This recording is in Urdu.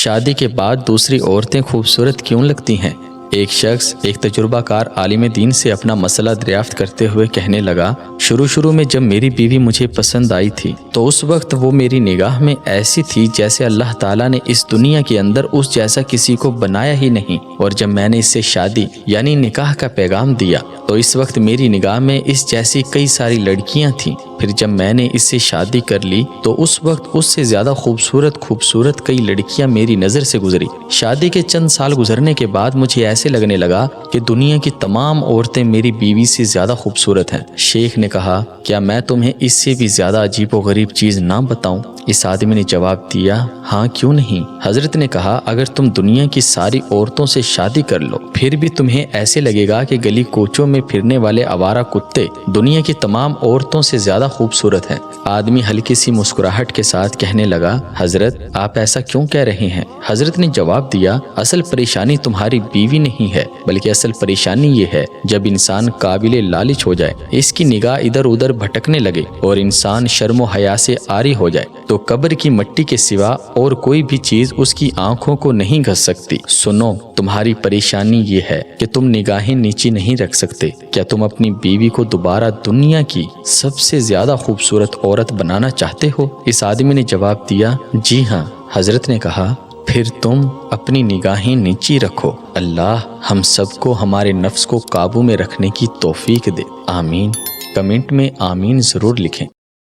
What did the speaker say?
شادی کے بعد دوسری عورتیں خوبصورت کیوں لگتی ہیں؟ ایک شخص ایک تجربہ کار عالم دین سے اپنا مسئلہ دریافت کرتے ہوئے کہنے لگا، شروع میں جب میری بیوی مجھے پسند آئی تھی تو اس وقت وہ میری نگاہ میں ایسی تھی جیسے اللہ تعالیٰ نے اس دنیا کے اندر اس جیسا کسی کو بنایا ہی نہیں، اور جب میں نے اس سے شادی یعنی نکاح کا پیغام دیا تو اس وقت میری نگاہ میں اس جیسی کئی ساری لڑکیاں تھیں، پھر جب میں نے اس سے شادی کر لی تو اس وقت اس سے زیادہ خوبصورت کئی لڑکیاں میری نظر سے گزری۔ شادی کے چند سال گزرنے کے بعد مجھے ایسے لگنے لگا کہ دنیا کی تمام عورتیں میری بیوی سے زیادہ خوبصورت ہیں۔ شیخ نے کہا، کیا میں تمہیں اس سے بھی زیادہ عجیب و غریب چیز نہ بتاؤں؟ اس آدمی نے جواب دیا، ہاں کیوں نہیں؟ حضرت نے کہا، اگر تم دنیا کی ساری عورتوں سے شادی کر لو پھر بھی تمہیں ایسے لگے گا کہ گلی کوچوں میں پھرنے والے آوارہ کتے دنیا کی تمام عورتوں سے زیادہ خوبصورت ہیں۔ آدمی ہلکی سی مسکراہٹ کے ساتھ کہنے لگا، حضرت آپ ایسا کیوں کہہ رہے ہیں؟ حضرت نے جواب دیا، اصل پریشانی تمہاری بیوی نہیں ہے بلکہ اصل پریشانی یہ ہے جب انسان قابل لالچ ہو جائے، اس کی نگاہ ادھر ادھر بھٹکنے لگے اور انسان شرم و حیا سے عاری ہو جائے تو قبر کی مٹی کے سوا اور کوئی بھی چیز اس کی آنکھوں کو نہیں گھس سکتی۔ سنو، تمہاری پریشانی یہ ہے کہ تم نگاہیں نیچی نہیں رکھ سکتے۔ کیا تم اپنی بیوی کو دوبارہ دنیا کی سب سے زیادہ خوبصورت عورت بنانا چاہتے ہو؟ اس آدمی نے جواب دیا، جی ہاں۔ حضرت نے کہا، پھر تم اپنی نگاہیں نیچی رکھو۔ اللہ ہم سب کو ہمارے نفس کو قابو میں رکھنے کی توفیق دے، آمین۔ کمنٹ میں آمین ضرور لکھیں۔